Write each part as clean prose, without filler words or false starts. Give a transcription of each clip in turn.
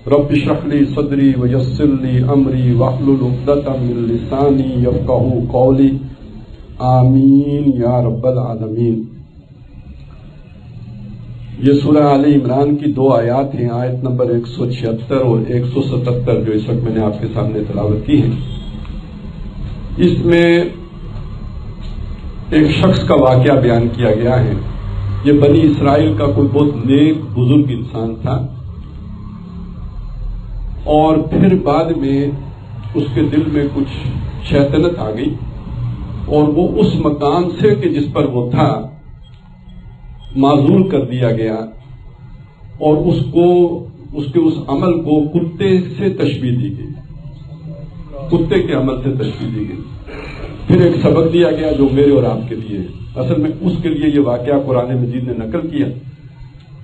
رب اشرح لی صدری ویسر لی امری واحلل عقدۃ من لسانی یفقہوا قولی آمین یا رب العالمین۔ یہ سورہ آل عمران کی 2 آیات ہیں، آیت نمبر 176 اور 177 جو اس وقت میں نے آپ کے سامنے تلاوت کی ہے۔ اس میں ایک شخص کا واقعہ بیان کیا گیا ہے۔ یہ بنی اسرائیل کا کوئی بہت نیک بزرگ انسان تھا، اور پھر بعد میں اس کے دل میں کچھ شیطنت آ گئی اور وہ اس مقام سے کہ جس پر وہ تھا معزول کر دیا گیا، اور اس کے عمل کو کتے سے تشبیہ دی گئی، کتے کے عمل سے تشبیہ دی گئی۔ پھر ایک سبق دیا گیا جو میرے اور آپ کے لیے ہے۔ اصل میں اس کے لیے یہ واقعہ قرآن مجید نے نقل کیا،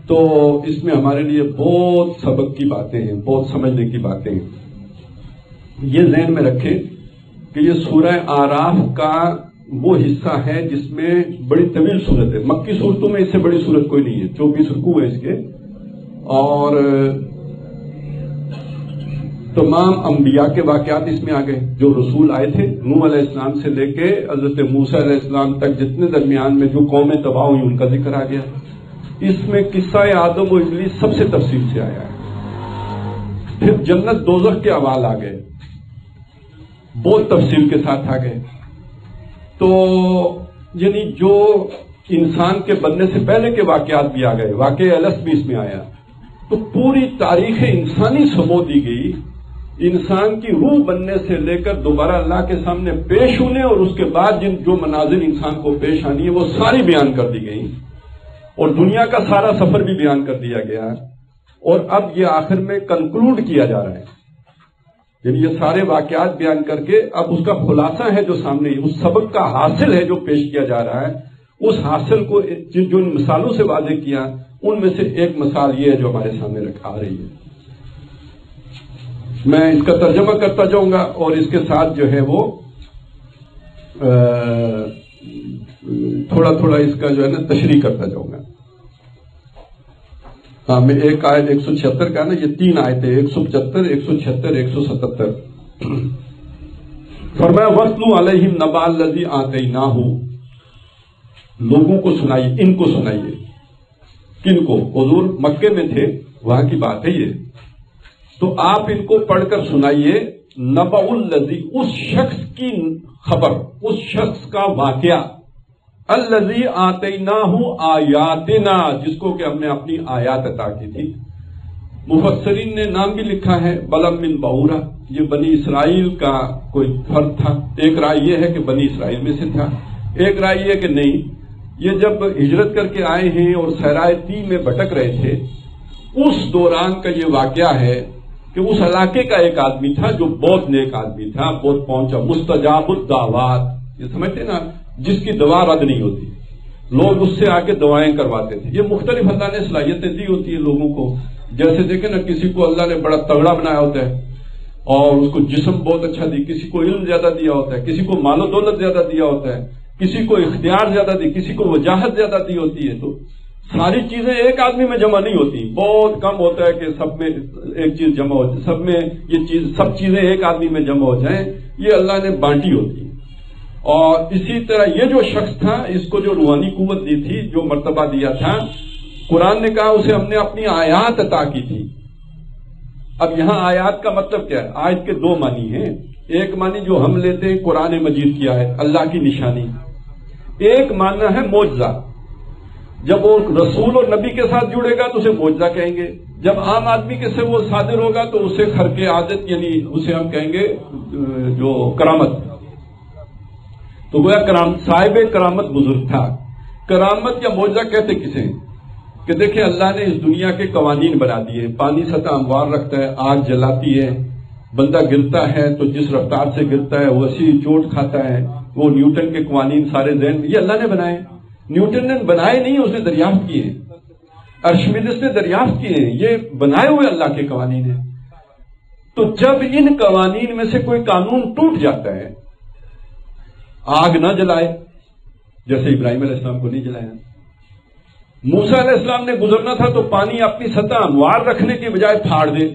تو اس میں ہمارے لیے بہت سبق کی باتیں ہیں، بہت سمجھنے کی باتیں ہیں۔ یہ ذہن میں رکھیں کہ یہ سورہ اعراف کا وہ حصہ ہے جس میں بڑی طویل صورت ہے۔ مکی صورتوں میں اس سے بڑی صورت کوئی نہیں ہے، 24 رکوع ہے اس کے، اور تمام انبیاء کے واقعات اس میں آ گئے جو رسول آئے تھے، نوح علیہ السلام سے لے کے حضرت موسیٰ علیہ السلام تک جتنے درمیان میں جو قومیں تباہ ہوئی ان کا ذکر آ گیا۔ اس میں قصہ آدم و ابلیس سب سے تفصیل سے آیا ہے۔ پھر جنت دوزخ کے احوال آ گئے، بہت تفصیل کے ساتھ آ گئے۔ تو یعنی جو انسان کے بننے سے پہلے کے واقعات بھی آ گئے، واقعہ الست بھی اس میں آیا۔ تو پوری تاریخ انسانی سمو دی گئی، انسان کی روح بننے سے لے کر دوبارہ اللہ کے سامنے پیش ہونے اور اس کے بعد جو مناظر انسان کو پیش آنی ہے وہ ساری بیان کر دی گئی، اور دنیا کا سارا سفر بھی بیان کر دیا گیا، اور اب یہ آخر میں کنکلوڈ کیا جا رہا ہے، یعنی یہ سارے واقعات بیان کر کے اب اس کا خلاصہ ہے جو سامنے، اس سبق کا حاصل ہے جو پیش کیا جا رہا ہے۔ اس حاصل کو جو ان مثالوں سے واضح کیا، ان میں سے ایک مثال یہ ہے جو ہمارے سامنے رکھا رہی ہے۔ میں اس کا ترجمہ کرتا جاؤں گا اور اس کے ساتھ جو ہے وہ تھوڑا تھوڑا اس کا جو ہے نا تشریح کرتا جاؤں گا۔ ہاں، میں ایک آیت 176 کا نا، یہ 3 آیتیں 175 176 177 فرمایا وَاتْلُ عَلَيْهِمْ نَبَأَ الَّذِي آتَيْنَاهُ، لوگوں کو سنائیے، ان کو سنائیے۔ کن کو؟ حضور مکے میں تھے، وہاں کی بات ہے یہ، تو آپ ان کو پڑھ کر سنائیے نبأ الذی، اس شخص کی خبر، اس شخص کا واقعہ، الذی آتیناہ آیاتنا، جس کو کہ ہم نے اپنی آیات عطا کی تھی۔ مفسرین نے نام بھی لکھا ہے بلم من بعورہ، یہ بنی اسرائیل کا کوئی فرد تھا۔ ایک رائے یہ ہے کہ بنی اسرائیل میں سے تھا، ایک رائے یہ کہ نہیں، یہ جب ہجرت کر کے آئے ہیں اور صحرائے تی میں بھٹک رہے تھے، اس دوران کا یہ واقعہ ہے کہ اس علاقے کا ایک آدمی تھا جو بہت نیک آدمی تھا، بہت پہنچا، مستجاب الدعوات، یہ سمجھتے نا، جس کی دعا رد نہیں ہوتی، لوگ اس سے آ کے دعائیں کرواتے تھے۔ یہ مختلف اللہ نے صلاحیتیں دی ہوتی ہیں لوگوں کو، جیسے دیکھیں نا، کسی کو اللہ نے بڑا تگڑا بنایا ہوتا ہے اور اس کو جسم بہت اچھا دی، کسی کو علم زیادہ دیا ہوتا ہے، کسی کو مال و دولت زیادہ دیا ہوتا ہے، کسی کو اختیار زیادہ دی، کسی کو وجاہت زیادہ دی ہوتی ہے۔ تو ساری چیزیں ایک آدمی میں جمع نہیں ہوتی، بہت کم ہوتا ہے کہ سب میں ایک چیز جمع ہو جائے، سب میں یہ سب چیزیں ایک آدمی میں جمع ہو جائیں، یہ اللہ نے بانٹی ہوتی ہے۔ اور اسی طرح یہ جو شخص تھا، اس کو جو روحانی قوت دی تھی، جو مرتبہ دیا تھا، قرآن نے کہا اسے ہم نے اپنی آیات عطا کی تھی۔ اب یہاں آیات کا مطلب کیا ہے؟ آیت کے 2 معنی ہیں۔ ایک معنی جو ہم لیتے ہیں قرآن مجید کی آیت، اللہ کی نشانی، ایک معنی ہے معجزہ۔ جب وہ رسول اور نبی کے ساتھ جڑے گا تو اسے معجزہ کہیں گے، جب عام آدمی کے سے وہ صادر ہوگا تو اسے خرق عادت، یعنی اسے ہم کہیں گے جو کرامت۔ تو گویا صاحب کرامت بزرگ تھا۔ کرامت یا معجزہ کہتے کسے ہیں؟ کہ دیکھیں اللہ نے اس دنیا کے قوانین بنا دیے، پانی سطح ہموار رکھتا ہے، آگ جلاتی ہے، بندہ گرتا ہے تو جس رفتار سے گرتا ہے ویسی چوٹ کھاتا ہے، وہ نیوٹن کے قوانین سارے ذہن یہ اللہ نے بنائے، نیوٹن نے بنائے نہیں، اس نے دریافت کیے، ارشمیدس نے دریافت کیے، یہ بنائے ہوئے اللہ کے قوانین ہیں۔ تو جب ان قوانین میں سے کوئی قانون ٹوٹ جاتا ہے، آگ نہ جلائے، جیسے ابراہیم علیہ السلام کو نہیں جلایا، موسیٰ علیہ السلام نے گزرنا تھا تو پانی اپنی سطح ہموار رکھنے کے بجائے پھاڑ دے،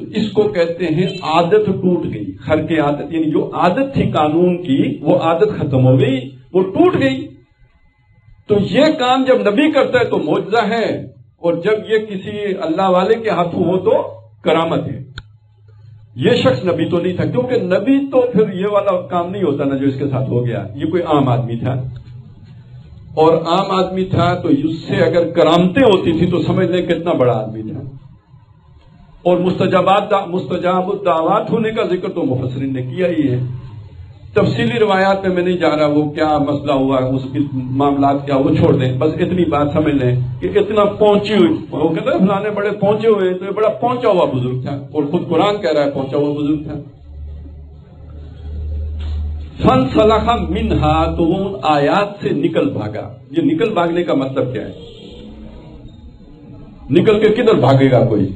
تو اس کو کہتے ہیں عادت ٹوٹ گئی، خرق عادت، یعنی جو عادت تھی قانون کی وہ عادت ختم ہو گئی، وہ ٹوٹ گئی۔ تو یہ کام جب نبی کرتا ہے تو معجزہ ہے، اور جب یہ کسی اللہ والے کے ہاتھوں ہو تو کرامت ہے۔ یہ شخص نبی تو نہیں تھا، کیونکہ نبی تو پھر یہ والا کام نہیں ہوتا نا جو اس کے ساتھ ہو گیا، یہ کوئی عام آدمی تھا، اور عام آدمی تھا تو اس سے اگر کرامتیں ہوتی تھی تو سمجھ لیں کتنا بڑا آدمی تھا۔ اور مستجاب الدعوات ہونے کا ذکر تو مفسرین نے کیا ہی ہے۔ تفصیلی روایات میں نہیں جا رہا وہ کیا مسئلہ ہوا، اس کے معاملات کیا، وہ چھوڑ دیں، بس اتنی بات سمجھ لیں کہ اتنا پہنچی ہوئی، وہ کہتے ہیں فلانے بڑے پہنچے ہوئے، تو یہ بڑا پہنچا ہوا بزرگ تھا، اور خود قرآن کہہ رہا ہے پہنچا ہوا بزرگ تھا۔ فانسلخ منہا، تو وہ ان آیات سے نکل بھاگا۔ یہ نکل بھاگنے کا مطلب کیا ہے؟ نکل کے کدھر بھاگے گا کوئی؟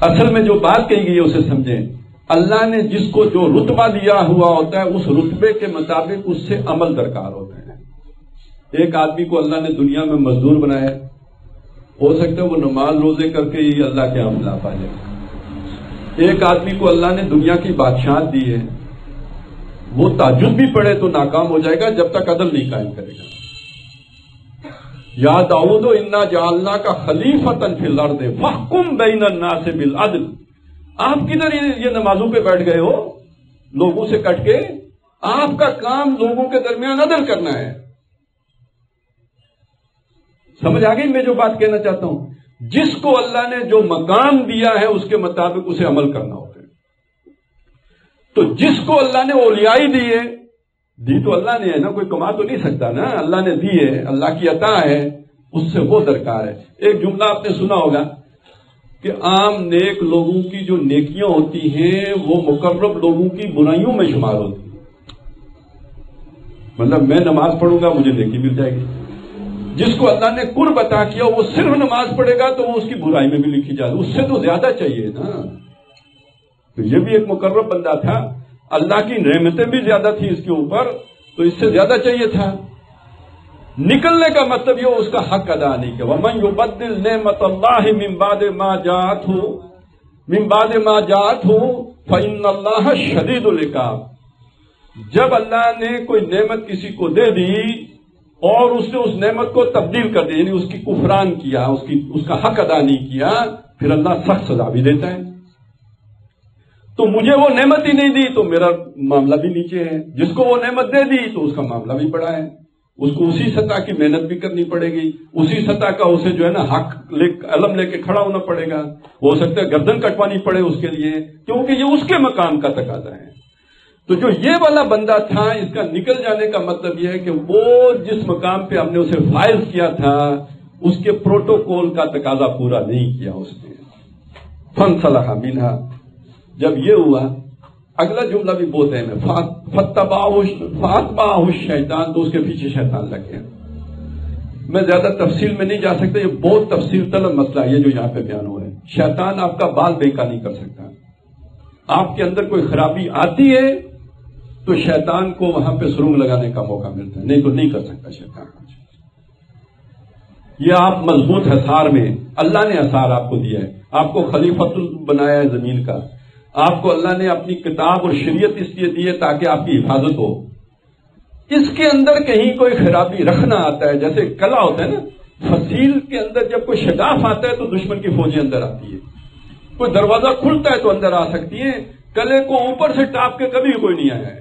اصل میں جو بات کہی گئی ہے اسے سمجھیں۔ اللہ نے جس کو جو رتبہ دیا ہوا ہوتا ہے اس رتبے کے مطابق اس سے عمل درکار ہوتا ہے۔ ایک آدمی کو اللہ نے دنیا میں مزدور بنایا، ہو سکتا ہے وہ نماز روزے کر کے ہی اللہ کے عمل پا جائے۔ ایک آدمی کو اللہ نے دنیا کی بادشاہت دی ہے، وہ تہجد بھی پڑھے تو ناکام ہو جائے گا جب تک عدل نہیں قائم کرے گا۔ یا داؤد انا جعلناک خلیفۃ فی الارض فاحکم بین الناس بالعدل۔ آپ کدھر یہ نمازوں پہ بیٹھ گئے ہو لوگوں سے کٹ کے؟ آپ کا کام لوگوں کے درمیان عدل کرنا ہے۔ سمجھ آ گئی میں جو بات کہنا چاہتا ہوں؟ جس کو اللہ نے جو مقام دیا ہے اس کے مطابق اسے عمل کرنا ہوتا ہے۔ تو جس کو اللہ نے اولیائی دی تو اللہ نے ہے نا، کوئی کما تو نہیں سکتا نا، اللہ نے دی ہے، اللہ کی عطا ہے، اس سے وہ درکار ہے۔ ایک جملہ آپ نے سنا ہوگا کہ عام نیک لوگوں کی جو نیکیاں ہوتی ہیں وہ مقرب لوگوں کی برائیوں میں شمار ہوتی ہیں۔ مطلب میں نماز پڑھوں گا مجھے نیکی مل جائے گی، جس کو اللہ نے قرب عطا کیا وہ صرف نماز پڑھے گا تو وہ اس کی برائی میں بھی لکھی جائے، اس سے تو زیادہ چاہیے نا۔ تو یہ بھی ایک مقرب بندہ تھا، اللہ کی نعمتیں بھی زیادہ تھی اس کے اوپر، تو اس سے زیادہ چاہیے تھا۔ نکلنے کا مطلب یہ اس کا حق ادا نہیں کیا۔ وَمَن يُبَدِّلْ نِعْمَةَ اللَّهِ مِن بَعْدِ مَا جَاءَتْهُ فَإِنَّ اللَّهَ شَدِيدُ الْعِقَابِ۔ جب اللہ نے کوئی نعمت کسی کو دے دی اور اس نے اس نعمت کو تبدیل کر دیا، یعنی اس کی کفران کیا، اس کا حق ادا نہیں کیا، پھر اللہ سخت سزا بھی دیتا ہے۔ تو مجھے وہ نعمت ہی نہیں دی تو میرا معاملہ بھی نیچے ہے، جس کو وہ نعمت دے دی تو اس کا معاملہ بھی بڑا ہے، اس کو اسی سطح کی محنت بھی کرنی پڑے گی، اسی سطح کا اسے جو ہے نا حق علم لے کے کھڑا ہونا پڑے گا، ہو سکتا ہے گردن کٹوانی پڑے اس کے لیے، کیونکہ یہ اس کے مقام کا تقاضا ہے۔ تو جو یہ والا بندہ تھا اس کا نکل جانے کا مطلب یہ ہے کہ وہ جس مقام پہ ہم نے اسے فائز کیا تھا اس کے پروٹوکول کا تقاضا پورا نہیں کیا اس نے۔ فانسلخ منہا، جب یہ ہوا اگلا جملہ بھی بہت اہم ہے، فاتبعہ الشیطان، تو اس کے پیچھے شیطان لگ گیا۔ میں زیادہ تفصیل میں نہیں جا سکتا، یہ بہت تفصیل طلب مسئلہ ہے جو یہاں پہ بیان ہو رہا ہے۔ شیطان آپ کا بال بیکا نہیں کر سکتا، آپ کے اندر کوئی خرابی آتی ہے تو شیطان کو وہاں پہ سرنگ لگانے کا موقع ملتا ہے، نہیں تو نہیں کر سکتا شیطان کچھ۔ یہ آپ مضبوط حصار میں، اللہ نے حصار آپ کو دیا ہے، آپ کو خلیفۃ بنایا ہے زمین کا، آپ کو اللہ نے اپنی کتاب اور شریعت اس لیے دی ہے تاکہ آپ کی حفاظت ہو۔ اس کے اندر کہیں کوئی خرابی رکھنا آتا ہے، جیسے کلا ہوتا ہے نا، فصیل کے اندر جب کوئی شگاف آتا ہے تو دشمن کی فوجیں اندر آتی ہے، کوئی دروازہ کھلتا ہے تو اندر آ سکتی ہے، کلے کو اوپر سے ٹاپ کے کبھی کوئی نہیں آیا ہے۔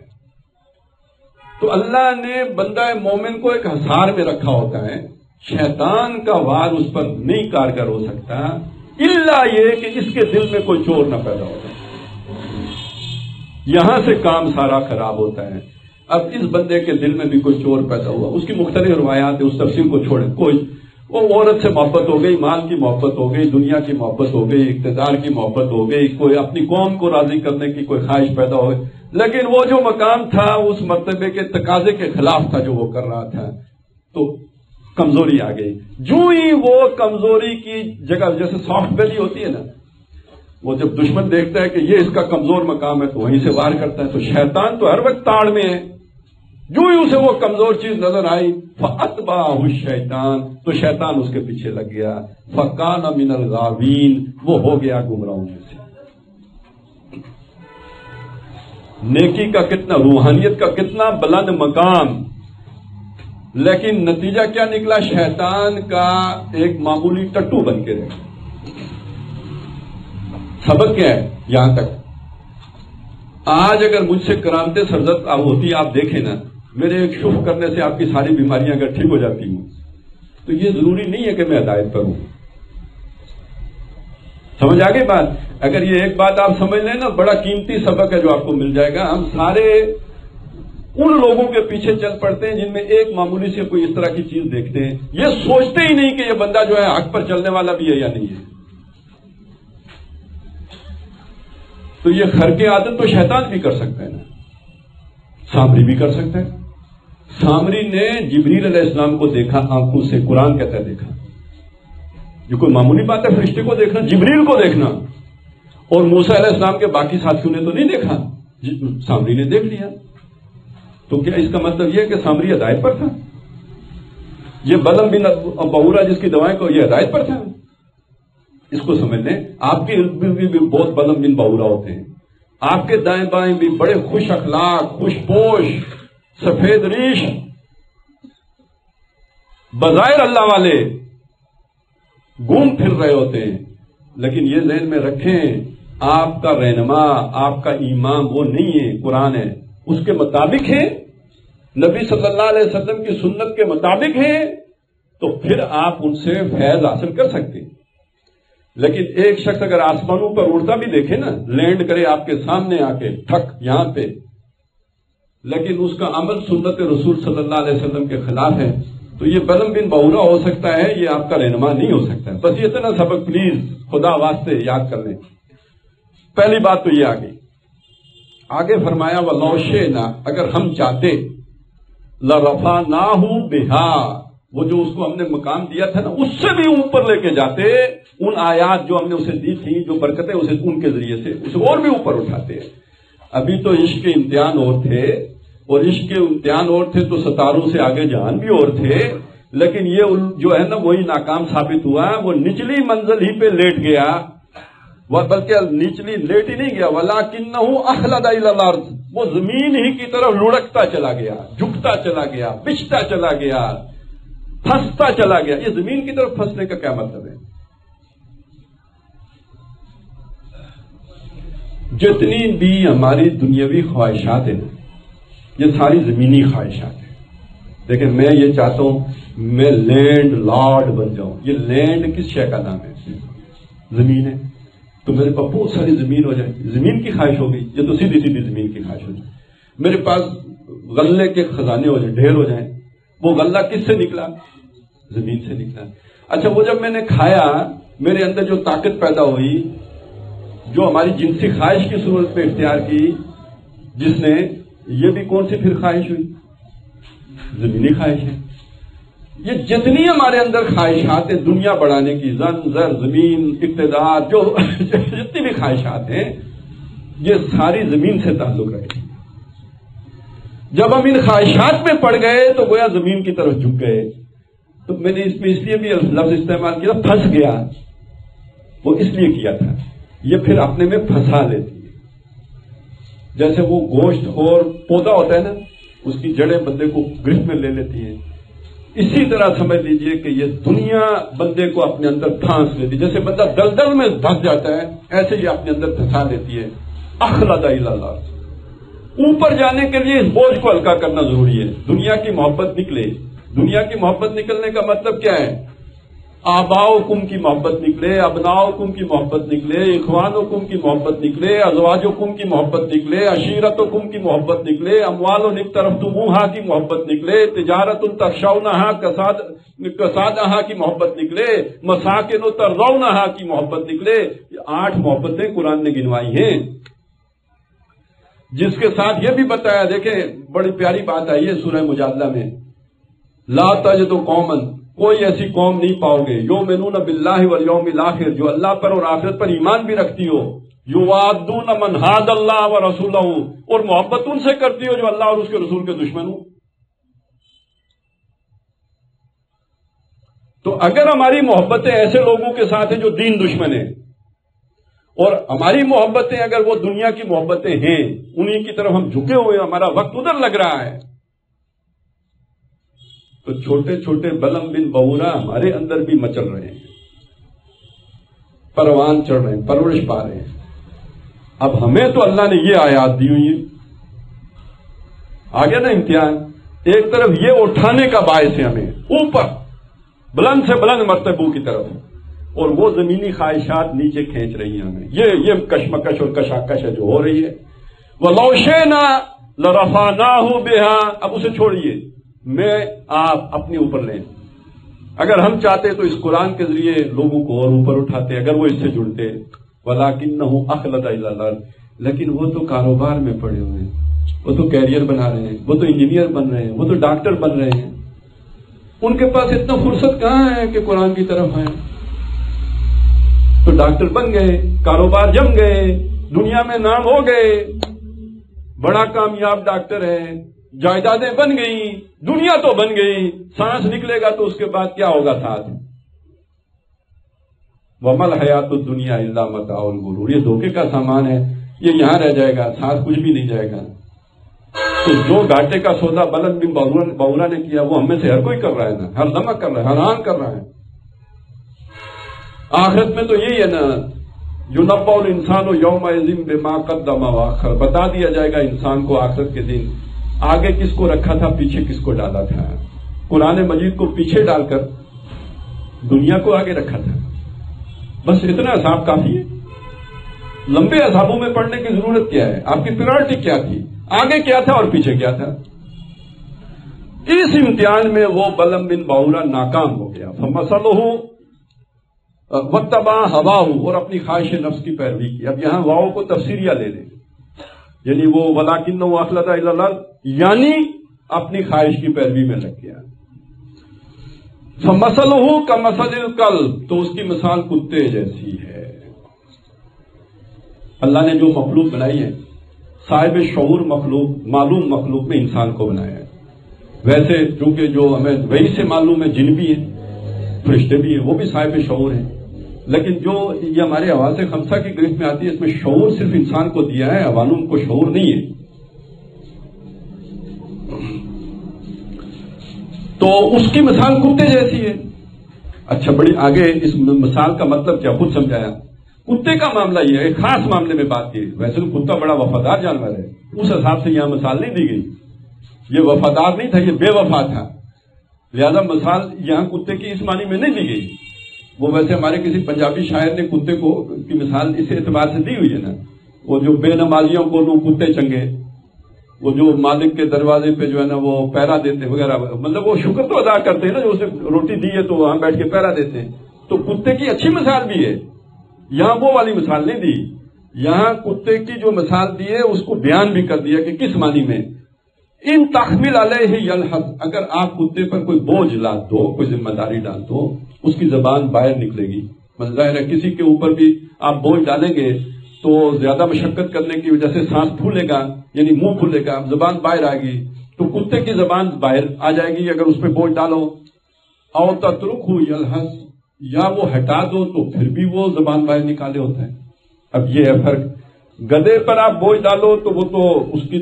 تو اللہ نے بندہ مومن کو ایک حصار میں رکھا ہوتا ہے، شیطان کا وار اس پر نہیں کارگر ہو سکتا الا یہ کہ اس کے دل میں کوئی چور نہ پیدا ہوتا، یہاں سے کام سارا خراب ہوتا ہے۔ اب اس بندے کے دل میں بھی کوئی چور پیدا ہوا، اس کی مختلف روایات ہیں، اس تفصیل کو چھوڑیں، کوئی وہ عورت سے محبت ہو گئی، مال کی محبت ہو گئی، دنیا کی محبت ہو گئی، اقتدار کی محبت ہو گئی، کوئی اپنی قوم کو راضی کرنے کی کوئی خواہش پیدا ہو گئی، لیکن وہ جو مقام تھا اس مرتبے کے تقاضے کے خلاف تھا جو وہ کر رہا تھا، تو کمزوری آ گئی۔ جو ہی وہ کمزوری کی جگہ، جیسے سافٹ بیلی ہوتی ہے نا، وہ جب دشمن دیکھتا ہے کہ یہ اس کا کمزور مقام ہے تو وہیں سے وار کرتا ہے۔ تو شیطان تو ہر وقت تاڑ میں ہے، جو ہی اسے وہ کمزور چیز نظر آئی فَأَتْبَعَهُ الشَّيْطَانُ تو شیطان اس کے پیچھے لگ گیا، فَكَانَ مِنَ الْغَاوِينَ وہ ہو گیا گمراہوں میں سے۔ نیکی کا کتنا، روحانیت کا کتنا بلند مقام، لیکن نتیجہ کیا نکلا؟ شیطان کا ایک معمولی ٹٹو بن کے رہے۔ سبق کیا ہے یہاں تک؟ آج اگر مجھ سے کرامتیں سرزد ہوتی آپ دیکھیں نا، میرے ایک شف کرنے سے آپ کی ساری بیماریاں اگر ٹھیک ہو جاتی ہوں تو یہ ضروری نہیں ہے کہ میں ہدایت پر ہوں۔ سمجھ آگے بات؟ اگر یہ ایک بات آپ سمجھ لیں نا، بڑا قیمتی سبق ہے جو آپ کو مل جائے گا۔ ہم سارے ان لوگوں کے پیچھے چل پڑتے ہیں جن میں ایک معمولی سے کوئی اس طرح کی چیز دیکھتے ہیں، یہ سوچتے ہی نہیں کہ یہ بندہ جو ہے حق پر چلنے والا بھی ہے یا نہیں ہے۔ تو یہ خر کی عادت تو شیطان بھی کر سکتا ہے نا، سامری بھی کر سکتا ہے۔ سامری نے جبریل علیہ السلام کو دیکھا آنکھوں سے، قرآن کہتا ہے دیکھا۔ یہ کوئی معمولی بات ہے فرشتے کو دیکھنا، جبریل کو دیکھنا، اور موسیٰ علیہ السلام کے باقی ساتھیوں نے تو نہیں دیکھا، سامری نے دیکھ لیا۔ تو کیا اس کا مطلب یہ ہے کہ سامری ہدایت پر تھا؟ یہ بلم بن بہورا جس کی دوائیں کو یہ ہدایت پر تھا؟ اس کو سمجھ لیں، آپ کے علم میں بھی بہت بلم بن بہورا ہوتے ہیں، آپ کے دائیں بائیں بھی بڑے خوش اخلاق، خوش پوش، سفید ریش، بظاہر اللہ والے گھوم پھر رہے ہوتے ہیں، لیکن یہ ذہن میں رکھیں آپ کا رہنما، آپ کا امام وہ نہیں ہے، قرآن ہے، اس کے مطابق ہے، نبی صلی اللہ علیہ وسلم کی سنت کے مطابق ہے، تو پھر آپ ان سے فیض حاصل کر سکتے ہیں۔ لیکن ایک شخص اگر آسمانوں پر اڑتا بھی دیکھے نا، لینڈ کرے آپ کے سامنے آ کے ٹھک یہاں پہ، لیکن اس کا عمل سنت رسول صلی اللہ علیہ وسلم کے خلاف ہے، تو یہ بلم بن بہورا ہو سکتا ہے، یہ آپ کا رہنما نہیں ہو سکتا ہے۔ بس یہ اتنا سبق پلیز خدا واسطے یاد کر لیں۔ پہلی بات تو یہ آ گئی، آگے فرمایا وَلَوْ شِئْنَا اگر ہم چاہتے، لَرَفَعْنَاهُ بِهَا وہ جو اس کو ہم نے مقام دیا تھا نا، اس سے بھی اوپر لے کے جاتے، ان آیات جو ہم نے اسے دی تھی، جو برکتیں اسے ان کے ذریعے سے اسے اور بھی اوپر اٹھاتے۔ ابھی تو عشق کے امتحان اور تھے، اور عشق کے امتحان اور تھے تو ستاروں سے آگے جہان بھی اور تھے، لیکن یہ جو ہے نا وہی ناکام ثابت ہوا، وہ نچلی منزل ہی پہ لیٹ گیا، بلکہ نچلی لیٹ ہی نہیں گیا، وَلَٰكِنَّهُ أَخْلَدَ إِلَى الْأَرْضِ وہ زمین ہی کی طرف لڑکتا چلا گیا، جھکتا چلا گیا، بچھتا چلا گیا، پھنستا چلا گیا۔ یہ زمین کی طرف پھنسنے کا کیا مطلب ہے؟ جتنی بھی ہماری دنیاوی خواہشات ہیں یہ ساری زمینی خواہشات ہیں۔ لیکن میں یہ چاہتا ہوں میں لینڈ لارڈ بن جاؤں۔ یہ لینڈ کس شے کا نام ہے؟ زمین ہے، تو میرے پاس بہت ساری زمین ہو جائے، زمین کی خواہش ہو گئی، یہ تو سیدھی سیدھی زمین کی خواہش ہو جائے۔ میرے پاس غلے کے خزانے ہو جائیں، ڈھیر ہو جائیں، وہ غلہ کس سے نکلا؟ زمین سے نکلا۔ اچھا وہ جب میں نے کھایا، میرے اندر جو طاقت پیدا ہوئی، جو ہماری جنسی خواہش کی صورت میں اختیار کی، جس نے، یہ بھی کون سی پھر خواہش ہوئی؟ زمینی خواہش ہے۔ یہ جتنی ہمارے اندر خواہشات ہیں دنیا بڑھانے کی، زن زر زمین اقتدار، جو جتنی بھی خواہشات ہیں یہ ساری زمین سے تعلق رکھتی۔ جب ہم ان خواہشات میں پڑ گئے تو گویا زمین کی طرف جھک گئے۔ تو میں نے اس میں اس لیے بھی لفظ استعمال کیا پھنس گیا، وہ اس لیے کیا تھا، یہ پھر اپنے میں پھنسا لیتی ہے۔ جیسے وہ گوشت خور پودا ہوتا ہے نا، اس کی جڑیں بندے کو گرفت میں لے لیتی ہیں، اسی طرح سمجھ لیجئے کہ یہ دنیا بندے کو اپنے اندر پھانس لیتی ہے۔ جیسے بندہ دلدل میں دھس جاتا ہے، ایسے ہی اپنے اندر پھنسا لیتی ہے۔ اخلد الی اللہ، اوپر جانے کے لیے اس بوجھ کو ہلکا کرنا ضروری ہے۔ دنیا کی محبت نکلے، دنیا کی محبت نکلنے کا مطلب کیا ہے؟ آباؤکم کی محبت نکلے، ابناؤکم کی محبت نکلے، اخوانکم کی محبت نکلے، ازواجکم کی محبت نکلے، عشیرتکم کی محبت نکلے، اموال اقترفتموہا کی محبت نکلے، تجارت تخشونہا کسادہا کی محبت نکلے، مساکن ترضونہا کی محبت نکلے۔ یہ 8 محبتیں قرآن نے گنوائی ہیں، جس کے ساتھ یہ بھی بتایا، دیکھیں بڑی پیاری بات آئی ہے سورہ مجادلہ میں، لا تجد قوما کوئی ایسی قوم نہیں پاؤ گے، یؤمنون باللہ والیوم الآخر جو اللہ پر اور آخرت پر ایمان بھی رکھتی ہو، یوادون من حاد اللہ ورسولہ اور محبت ان سے کرتی ہو جو اللہ اور اس کے رسول کے دشمن ہو۔ تو اگر ہماری محبتیں ایسے لوگوں کے ساتھ ہیں جو دین دشمن ہیں، اور ہماری محبتیں اگر وہ دنیا کی محبتیں ہیں، انہی کی طرف ہم جھکے ہوئے ہیں، ہمارا وقت ادھر لگ رہا ہے، تو چھوٹے چھوٹے بلم بن بہورا ہمارے اندر بھی مچل رہے ہیں، پروان چڑھ رہے ہیں، پرورش پا رہے ہیں۔ اب ہمیں تو اللہ نے یہ آیات دی ہوئی ہے، آ گیا نا امتحان، ایک طرف یہ اٹھانے کا باعث ہے ہمیں اوپر بلند سے بلند مرتبوں کی طرف، اور وہ زمینی خواہشات نیچے کھینچ رہی ہیں ہمیں، یہ کشمکش اور کشاکش ہے جو ہو رہی ہے۔ وَلَوْ شِئْنَا لَرَفَعْنَاهُ بِهَا، اب اسے چھوڑیے، میں آپ اپنے اوپر لیں، اگر ہم چاہتے تو اس قرآن کے ذریعے لوگوں کو اور اوپر اٹھاتے اگر وہ اس سے جڑتے، وَلَكِنَّهُ أَخْلَدَ إِلَى الْأَرْضِ، لیکن وہ تو کاروبار میں پڑے ہوئے ہیں، وہ تو کیریئر بنا رہے ہیں، وہ تو انجینئر بن رہے ہیں، وہ تو ڈاکٹر بن رہے ہیں، ان کے پاس اتنا فرصت کہاں ہے کہ قرآن کی طرف آئیں؟ تو ڈاکٹر بن گئے، کاروبار جم گئے، دنیا میں نام ہو گئے، بڑا کامیاب ڈاکٹر ہے، جائیدادیں بن گئی، دنیا تو بن گئی، سانس نکلے گا تو اس کے بعد کیا ہوگا ساتھ؟ وَمَا الْحَيَاةُ الدُّنْيَا إِلَّا مَتَاعُ الْغُرُورِ، یہ دھوکے کا سامان ہے، یہ یہاں رہ جائے گا، ساتھ کچھ بھی نہیں جائے گا۔ تو جو گھاٹے کا سودا بلند بن بہورا نے کیا وہ ہم میں سے ہر کوئی کر رہا ہے نا، ہر لمحہ کر رہا ہے، حیران کر رہا ہے۔ آخرت میں تو یہی ہے نا، یُنَبَّأُ الْإِنسَانُ يَوْمَئِذٍ بِمَا قَدَّمَ وَأَخَّرَ، بتا دیا جائے گا انسان کو آخرت کے دن آگے کس کو رکھا تھا، پیچھے کس کو ڈالا تھا۔ قرآن مجید کو پیچھے ڈال کر دنیا کو آگے رکھا تھا، بس اتنا حساب کافی ہے۔ لمبے حسابوں میں پڑھنے کی ضرورت کیا ہے؟ آپ کی پریورٹی کیا تھی، آگے کیا تھا اور پیچھے کیا تھا؟ اس امتحان میں وہ بلم بن بہورا ناکام ہو گیا، فَمَثَلُهُ وَاتَّبَعَ هَوَاهُ، اور اپنی خواہش نفس کی پیروی کی۔ اب یہاں واؤ کو تفسیریہ لے لیں، یعنی وہ وَلَكِنَّهُ أَخْلَدَ إِلَى الْأَرْضِ، یعنی اپنی خواہش کی پیروی میں لگ گیا۔ فَمَثَلُهُ كَمَثَلِ الْكَلْبِ، تو اس کی مثال کتے جیسی ہے۔ اللہ نے جو مخلوق بنائی ہے، صاحب شعور مخلوق، معلوم مخلوق میں انسان کو بنایا ہے۔ ویسے چونکہ جو ہمیں وہی سے معلوم ہے، جن بھی ہیں، فرشتے بھی ہیں، وہ بھی صاحب شعور ہیں، لیکن جو یہ ہمارے حواس خمسہ کی گرفت میں آتی ہے، اس میں شعور صرف انسان کو دیا ہے، عوام کو شعور نہیں ہے۔ تو اس کی مثال کتے جیسی ہے۔ اچھا، بڑی آگے اس مثال کا مطلب کیا خود سمجھایا۔ کتے کا معاملہ یہ ہے، ایک خاص معاملے میں بات کی، ویسے تو کتا بڑا وفادار جانور ہے، اس حساب سے یہاں مثال نہیں دی گئی، یہ وفادار نہیں تھا، یہ بے وفا تھا، لہذا مثال یہاں کتے کی اس معنی میں نہیں دی گئی۔ وہ ویسے ہمارے کسی پنجابی شاعر نے کتے کو کی مثال اس اعتبار سے دی ہوئی ہے نا، وہ جو بے نمازیوں کو لوگ کتے چنگے، وہ جو مالک کے دروازے پہ جو ہے نا وہ پہرا دیتے وغیرہ، مطلب وہ شکر تو ادا کرتے ہیں نا، جو اسے روٹی دی ہے تو وہاں بیٹھ کے پہرا دیتے ہیں، تو کتے کی اچھی مثال بھی ہے، یہاں وہ والی مثال نہیں دی، یہاں کتے کی جو مثال دی ہے اس کو بیان بھی کر دیا کہ کس معنی میں۔ ان تحمل علیہ یلحظ، اگر آپ کتے پر کوئی بوجھ لاد دو، کوئی ذمہ داری ڈال دو، اس کی زبان باہر نکلے گی۔ ظاہر ہے کسی کے اوپر بھی آپ بوجھ ڈالیں گے تو زیادہ مشقت کرنے کی وجہ سے سانس پھولے گا، یعنی منہ پھولے گا، زبان باہر آئے گی، تو کتے کی زبان باہر آ جائے گی اگر اس پہ بوجھ ڈالو۔ او تترکہ یلحظ، یا وہ ہٹا دو تو پھر بھی وہ زبان باہر نکالے ہوتا ہے۔ اب یہ ہے فرق، گدھے پر آپ بوجھ ڈالو تو وہ تو اس کی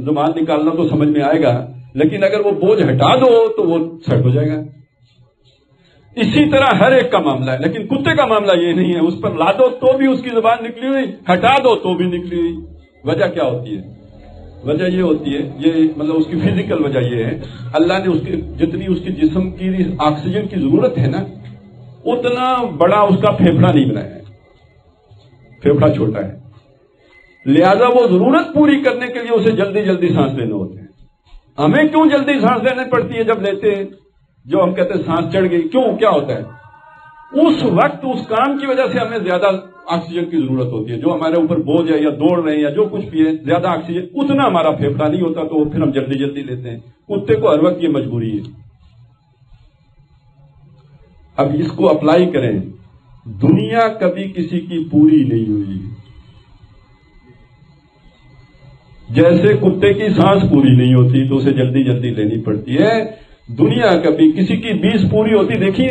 زبان نکالنا تو سمجھ میں آئے گا، لیکن اگر وہ بوجھ ہٹا دو تو وہ سیٹ ہو جائے گا۔ اسی طرح ہر ایک کا معاملہ ہے، لیکن کتے کا معاملہ یہ نہیں ہے، اس پر لا دو تو بھی اس کی زبان نکلی ہوئی، ہٹا دو تو بھی نکلی ہوئی۔ وجہ کیا ہوتی ہے؟ وجہ یہ ہوتی ہے، یہ مطلب اس کی فزیکل وجہ یہ ہے، اللہ نے اس کی جتنی اس کی جسم کی آکسیجن کی ضرورت ہے نا، اتنا بڑا اس کا پھیپھڑا نہیں بنایا ہے، پھیپھڑا چھوٹا ہے، لہذا وہ ضرورت پوری کرنے کے لیے اسے جلدی جلدی سانس لینے ہوتے ہیں۔ ہمیں کیوں جلدی سانس لینے پڑتی ہے جب لیتے ہیں؟ جو ہم کہتے ہیں سانس چڑھ گئی، کیوں کیا ہوتا ہے؟ اس وقت اس کام کی وجہ سے ہمیں زیادہ آکسیجن کی ضرورت ہوتی ہے، جو ہمارے اوپر بوجھ ہے یا دوڑ رہے ہیں یا جو کچھ بھی ہے، زیادہ آکسیجن اتنا ہمارا پھیپھڑا نہیں ہوتا، تو پھر ہم جلدی جلدی لیتے ہیں۔ کتے کو ہر وقت یہ مجبوری ہے۔ اب اس کو اپلائی کریں، دنیا کبھی کسی کی پوری نہیں ہوئی، جیسے کتے کی سانس پوری نہیں ہوتی تو اسے جلدی جلدی لینی پڑتی ہے، دنیا کبھی کسی کی 20 پوری ہوتی دیکھیے،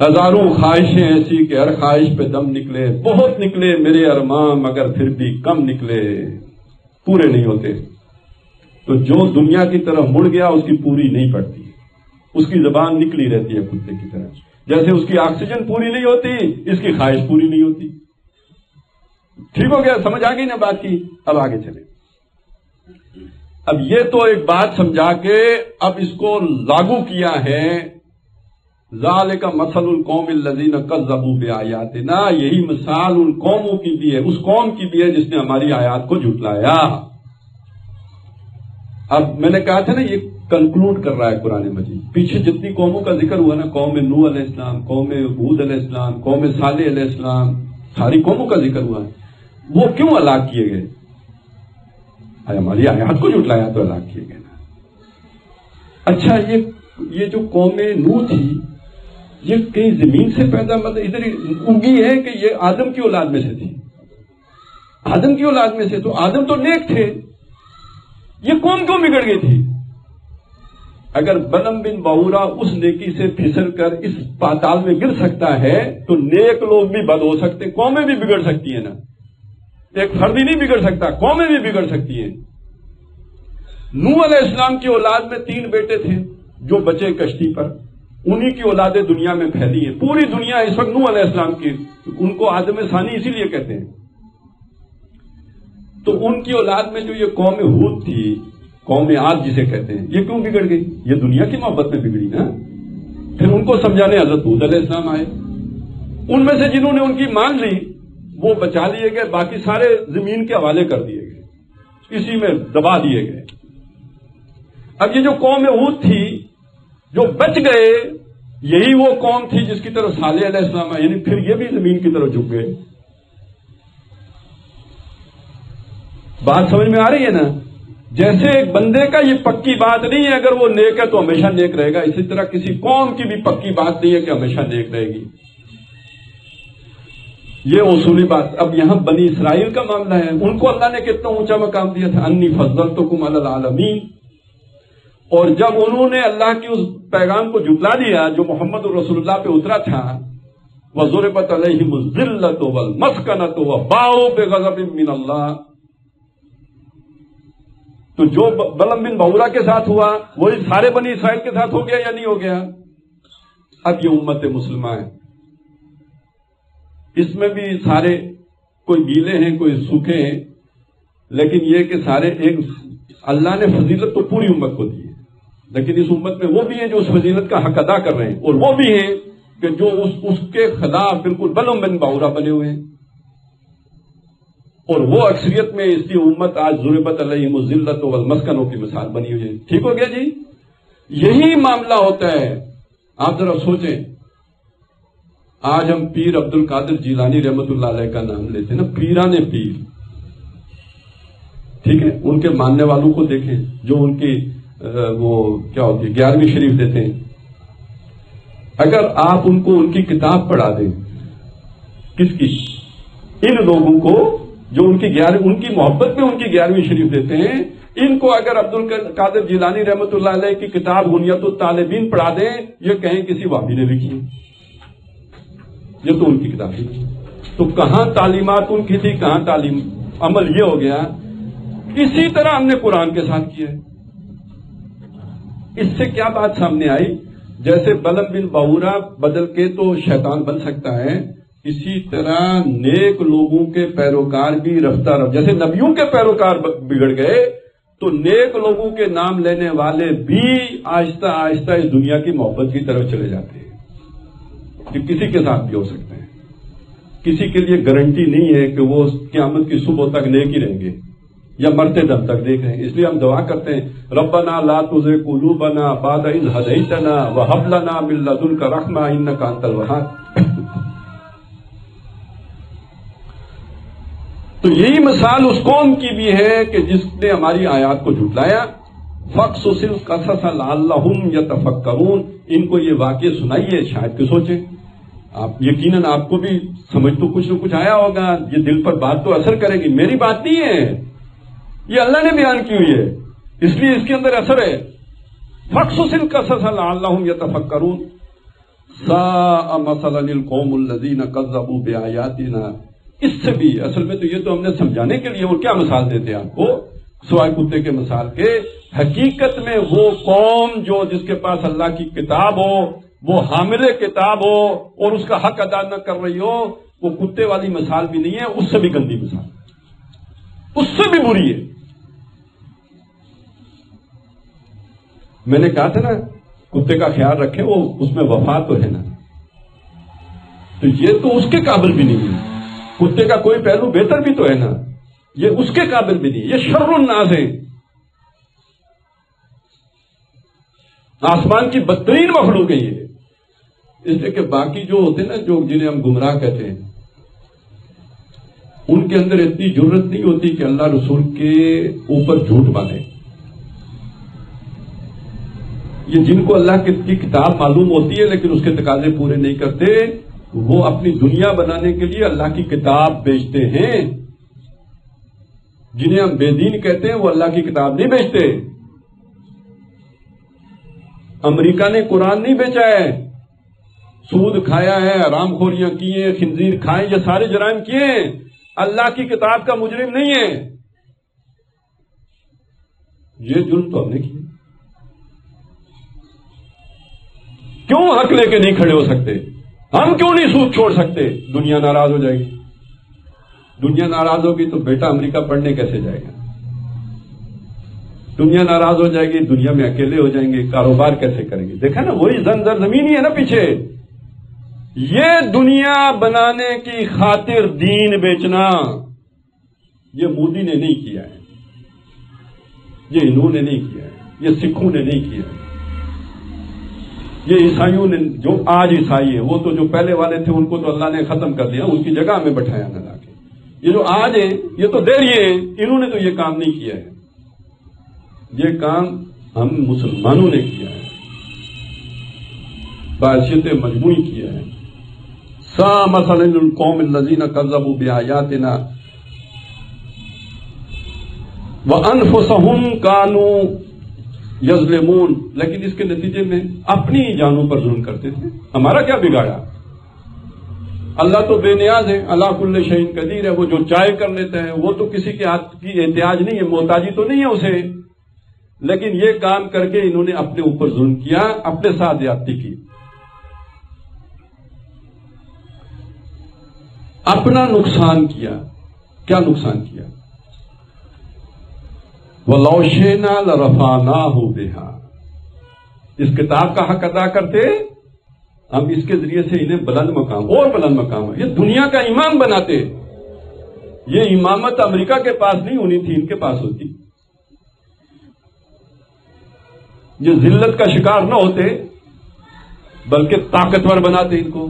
ہزاروں خواہشیں ایسی کہ ہر خواہش پہ دم نکلے، بہت نکلے میرے ارمان مگر پھر بھی کم نکلے، پورے نہیں ہوتے. تو جو دنیا کی طرف مڑ گیا اس کی پوری نہیں پڑتی، اس کی زبان نکلی رہتی ہے کتے کی طرح. جیسے اس کی آکسیجن پوری نہیں ہوتی، اس کی خواہش پوری نہیں ہوتی. ٹھیک ہو گیا؟ سمجھ آ گئی نا بات کی؟ اب آگے چلیں. اب یہ تو ایک بات سمجھا کے اب اس کو لاگو کیا ہے. ذالک مثل القوم الذین کذبوا بآیاتنا، یہی مثال ان قوموں کی بھی ہے، اس قوم کی بھی ہے جس نے ہماری آیات کو جھٹلایا. اب میں نے کہا تھا نا یہ کنکلوڈ کر رہا ہے قرآن مجید. پیچھے جتنی قوموں کا ذکر ہوا نا، قوم نوح علیہ السلام، قوم ہود علیہ السلام، قوم صالح علیہ السلام، ساری قوموں کا ذکر ہوا. وہ کیوں ہلاک کیے گئے؟ ہماری آیات کو جھٹلایا تو ہلاک کیے گئے نا. اچھا یہ جو قوم نوح تھی یہ کہیں زمین سے پیدا مطلب ادھر اگی ہے کہ یہ آدم کی اولاد میں سے تھی؟ آدم کی اولاد میں سے. تو آدم تو نیک تھے، یہ قوم کیوں بگڑ گئی تھی؟ اگر بلم بن باورا اس نیکی سے پھسل کر اس پاتال میں گر سکتا ہے تو نیک لوگ بھی بد ہو سکتے، قومیں بھی بگڑ سکتی ہیں نا. ایک فرد ہی نہیں بگڑ سکتا، قومیں بھی بگڑ سکتی ہیں. نوح علیہ السلام کی اولاد میں 3 بیٹے تھے جو بچے کشتی پر، انہی کی اولادیں دنیا میں پھیلی ہیں. پوری دنیا اس وقت نوح علیہ السلام کی، ان کو آدم ثانی اسی لیے کہتے ہیں. تو ان کی اولاد میں جو یہ قوم ہود تھی، قوم عاد جسے کہتے ہیں، یہ کیوں بگڑ گئی؟ یہ دنیا کی محبت میں بگڑی نا. پھر ان کو سمجھانے حضرت ہود علیہ السلام آئے. ان میں سے جنہوں نے ان کی مان لی وہ بچا لیے گئے، باقی سارے زمین کے حوالے کر دیے گئے، اسی میں دبا دیے گئے. اب یہ جو قوم ہود تھی جو بچ گئے، یہی وہ قوم تھی جس کی طرف صالح علیہ السلام آئے، یعنی پھر یہ بھی زمین کی طرف جھک گئے. بات سمجھ میں آ رہی ہے نا؟ جیسے ایک بندے کا یہ پکی بات نہیں ہے اگر وہ نیک ہے تو ہمیشہ نیک رہے گا، اسی طرح کسی قوم کی بھی پکی بات نہیں ہے کہ ہمیشہ نیک رہے گی. یہ اصولی بات. اب یہاں بنی اسرائیل کا معاملہ ہے، ان کو اللہ نے کتنا اونچا مقام دیا تھا، انی فضلتکم علی العالمین. اور جب انہوں نے اللہ کی اس پیغام کو جھٹلا دیا جو محمد رسول اللہ پہ اترا تھا، وَضُرِبَتْ عَلَيْهِمُ الذِّلَّةُ وَالْمَسْكَنَةُ وَبَاءُوا بِغَضَبٍ مِّنَ اللَّهِ. تو جو بلم بن باورا کے ساتھ ہوا وہی سارے بنی اسرائیل کے ساتھ ہو گیا یا نہیں ہو گیا؟ اب یہ امت مسلمہ ہے، اس میں بھی سارے کوئی گیلے ہیں کوئی سوکھے ہیں، لیکن یہ کہ سارے ایک اللہ نے فضیلت تو پوری امت کو دی ہے، لیکن اس امت میں وہ بھی ہیں جو اس فضیلت کا حق ادا کر رہے ہیں، اور وہ بھی ہیں کہ جو اس کے خلاف بالکل بلم بن باورا بنے ہوئے ہیں. اور وہ اکثریت میں اس کی امت آج ضربت علیہم الذلۃ والمسکنۃ کی مثال بنی ہوئی ہے. ٹھیک ہو گیا جی؟ یہی معاملہ ہوتا ہے. آپ ذرا سوچیں، آج ہم پیر عبد القادر جیلانی رحمت اللہ علیہ کا نام لیتے ہیں نا، پیران پیر. ٹھیک ہے، ان کے ماننے والوں کو دیکھیں جو ان کی وہ کیا ہوتی ہے 11ویں شریف دیتے ہیں. اگر آپ ان کو ان کی کتاب پڑھا دیں، کس کی؟ ان لوگوں کو جو ان کی محبت میں ان کی 11ویں شریف دیتے ہیں، ان کو اگر عبد القادر جیلانی رحمت اللہ علیہ کی کتاب غنیت الطالبین پڑھا دیں، یہ کہیں کسی وہابی نے لکھی، یہ تو ان کی کتاب تھی. تو کہاں تعلیمات ان کی تھی، کہاں تعلیم؟ عمل یہ ہو گیا. اسی طرح ہم نے قرآن کے ساتھ کیا ہے. اس سے کیا بات سامنے آئی؟ جیسے بلم بن باورا بدل کے تو شیطان بن سکتا ہے، اسی طرح نیک لوگوں کے پیروکار بھی رفتہ رفتہ، جیسے نبیوں کے پیروکار بگڑ گئے تو نیک لوگوں کے نام لینے والے بھی آہستہ آہستہ اس دنیا کی محبت کی طرف چلے جاتے ہیں. کہ کسی کے ساتھ بھی ہو سکتے ہیں، کسی کے لیے گارنٹی نہیں ہے کہ وہ قیامت کی صبح تک نیک ہی رہیں گے یا مرتے دم تک دیکھ رہے ہیں. اس لیے ہم دعا کرتے ہیں ربنا لا تزغ قلوبنا بعد اذ هديتنا وهب لنا من لدنك رحمة انك انت الوهاب. تو یہی مثال اس قوم کی بھی ہے کہ جس نے ہماری آیات کو جھٹلایا. فَقْصُصِ الْقَصَصَ لَعَلَّهُمْ يَتَفَكَّرُونَ. ان کو یہ واقعہ سنائیے شاید کہ سوچیں. آپ یقیناً آپ کو بھی سمجھ تو کچھ نہ کچھ آیا ہوگا، یہ دل پر بات تو اثر کرے گی. میری بات نہیں ہے، یہ اللہ نے بیان کی ہوئی ہے، اس لیے اس کے اندر اثر ہے. فَاقْصُصِ الْقَصَصَ لَعَلَّهُمْ يَتَفَكَّرُونَ سَاءَ مَثَلًا الْقَوْمُ الَّذِينَ كَذَّبُوا بِآيَاتِنَا. اس سے بھی اصل میں تو یہ تو ہم نے سمجھانے کے لیے، اور کیا مثال دیتے ہیں آپ کو سوائے کتے کے مثال کے؟ حقیقت میں وہ قوم جو جس کے پاس اللہ کی کتاب ہو، وہ حامل کتاب ہو اور اس کا حق ادا نہ کر رہی ہو، وہ کتے والی مثال بھی نہیں ہے، اس سے بھی گندی مثال، اس سے بھی بری ہے. میں نے کہا تھا نا کتے کا خیال رکھیں، وہ اس میں وفا تو ہے نا، تو یہ تو اس کے قابل بھی نہیں ہے. کتے کا کوئی پہلو بہتر بھی تو ہے نا، یہ اس کے قابل بھی نہیں. یہ شر الناس ہے، آسمان کی بدترین مخلوق ہے یہ. اس لیے کہ باقی جو ہوتے ہیں نا، جو جنہیں ہم گمراہ کہتے ہیں، ان کے اندر اتنی جرت نہیں ہوتی کہ اللہ رسول کے اوپر جھوٹ باندھے. یہ جن کو اللہ کی کتاب معلوم ہوتی ہے لیکن اس کے تقاضے پورے نہیں کرتے، وہ اپنی دنیا بنانے کے لیے اللہ کی کتاب بیچتے ہیں. جنہیں ہم بے دین کہتے ہیں وہ اللہ کی کتاب نہیں بیچتے. امریکہ نے قرآن نہیں بیچا ہے، سود کھایا ہے، حرام خوریاں کی ہیں، خنزیر کھائے، یہ سارے جرائم کیے ہیں. اللہ کی کتاب کا مجرم نہیں ہے. یہ جرم تو ہم نے کیا. کیوں حق لے کے نہیں کھڑے ہو سکتے؟ ہم کیوں نہیں سود چھوڑ سکتے؟ دنیا ناراض ہو جائے گی. دنیا ناراض ہوگی تو بیٹا امریکہ پڑھنے کیسے جائے گا؟ دنیا ناراض ہو جائے گی، دنیا میں اکیلے ہو جائیں گے، کاروبار کیسے کریں گے؟ دیکھا نا، وہی زنجر زمینی ہے نا پیچھے. یہ دنیا بنانے کی خاطر دین بیچنا، یہ مودی نے نہیں کیا ہے، یہ انہوں نے نہیں کیا ہے، یہ سکھوں نے نہیں کیا ہے، یہ عیسائیوں نے. جو آج عیسائی ہیں وہ تو جو پہلے والے تھے ان کو تو اللہ نے ختم کر دیا، ان کی جگہ ہمیں بٹھایا نہ لا کے. یہ جو آج ہیں یہ تو دہریے ہیں، انہوں نے تو یہ کام نہیں کیا ہے. یہ کام ہم مسلمانوں نے کیا ہے، بحیثیت مجموعی کیا ہے. سا مثلا القوم الذین کذبوا بآیاتنا وانفسهم كانوا یظلمون. لیکن اس کے نتیجے میں اپنی جانوں پر ظلم کرتے تھے. ہمارا کیا بگاڑا؟ اللہ تو بے نیاز ہے، اللہ کل شیء قدیر ہے، وہ جو چاہے کر لیتا ہے. وہ تو کسی کے ہاتھ کی احتیاج نہیں ہے، محتاجی تو نہیں ہے اسے. لیکن یہ کام کر کے انہوں نے اپنے اوپر ظلم کیا، اپنے ساتھ زیادتی کی، اپنا نقصان کیا. کیا نقصان کیا؟ وَلَوْ شِئْنَا لَرَفَعْنَاهُ بِهَا. اس کتاب کا حق ادا کرتے ہم اس کے ذریعے سے انہیں بلند مقام اور بلند مقام ہے، یہ دنیا کا امام بناتے. یہ امامت امریکہ کے پاس نہیں ہونی تھی، ان کے پاس ہوتی. یہ ذلت کا شکار نہ ہوتے بلکہ طاقتور بناتے ان کو.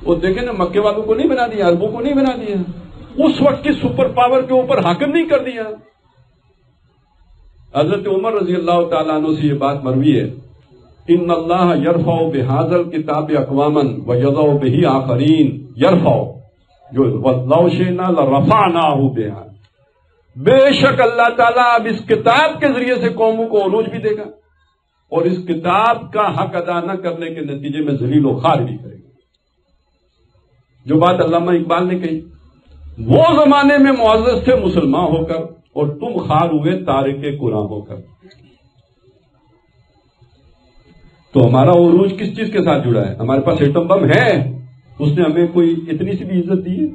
وہ دیکھیں نا، مکے والوں کو نہیں بنا دیا، عربوں کو نہیں بنا دیا، اس وقت کی سپر پاور کے اوپر حاکم نہیں کر دیا. حضرت عمر رضی اللہ تعالیٰ عنہ سے یہ بات مروی ہے، ان اللہ یرفع بہذا الکتاب اقواما ویضع بہ آخرین. یرفع جو لو شئنا لرفعناہ بہا، بے شک اللہ تعالیٰ اب اس کتاب کے ذریعے سے قوموں کو عروج بھی دے گا اور اس کتاب کا حق ادا نہ کرنے کے نتیجے میں ذلیل و خوار بھی کرے گا. جو بات علامہ اقبال نے کہی، وہ زمانے میں معزز تھے مسلمان ہو کر اور تم خوار ہوئے تارک قرآن ہو کر. تو ہمارا عروج کس چیز کے ساتھ جڑا ہے؟ ہمارے پاس ایٹم بم ہے، اس نے ہمیں کوئی اتنی سی بھی عزت دی ہے؟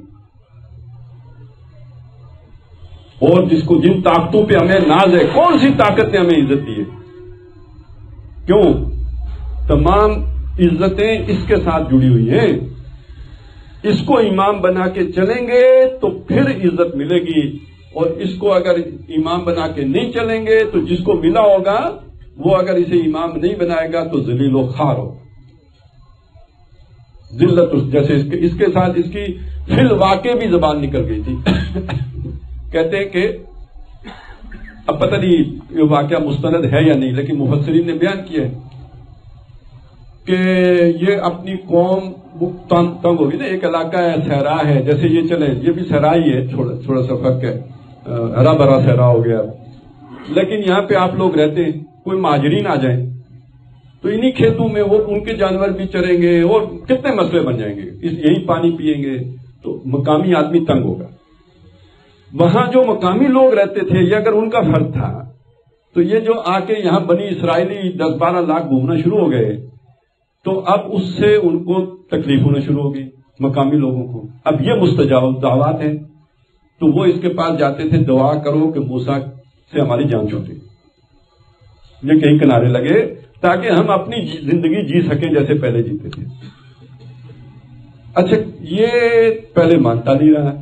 اور جس کو جن طاقتوں پہ ہمیں ناز ہے، کون سی طاقت نے ہمیں عزت دی ہے؟ کیوں؟ تمام عزتیں اس کے ساتھ جڑی ہوئی ہیں. اس کو امام بنا کے چلیں گے تو پھر عزت ملے گی، اور اس کو اگر امام بنا کے نہیں چلیں گے تو جس کو ملا ہوگا وہ اگر اسے امام نہیں بنائے گا تو ذلیل و خوار ہوگا. ذلت جیسے اس کے ساتھ اس کی فی الواقع بھی زبان نکل گئی تھی. کہتے ہیں کہ اب پتہ نہیں یہ واقعہ مستند ہے یا نہیں، لیکن مفسرین نے بیان کیا ہے کہ یہ اپنی قوم تنگ ہوگی نا. ایک علاقہ ہے صحرا ہے، جیسے یہ چلے یہ بھی صحرا ہی ہے، تھوڑا سا فرق ہے، ہرا بھرا صحرا ہو گیا. لیکن یہاں پہ آپ لوگ رہتے ہیں، کوئی مہاجرین آ جائیں تو انہی کھیتوں میں وہ ان کے جانور بھی چریں گے اور کتنے مسئلے بن جائیں گے، یہی پانی پیئیں گے تو مقامی آدمی تنگ ہوگا۔ وہاں جو مقامی لوگ رہتے تھے یہ اگر ان کا فرض تھا تو یہ جو آ کے یہاں بنی اسرائیلی 10-12 لاکھ گھومنا شروع ہو گئے تو اب اس سے ان کو تکلیف ہونا شروع ہو گئی مقامی لوگوں کو۔ اب یہ مستجاب دعوات ہیں تو وہ اس کے پاس جاتے تھے، دعا کرو کہ موسیٰ سے ہماری جان چھوٹے، یہ کہیں کنارے لگے تاکہ ہم اپنی زندگی جی سکیں جیسے پہلے جیتے تھے۔ اچھا یہ پہلے مانتا نہیں رہا،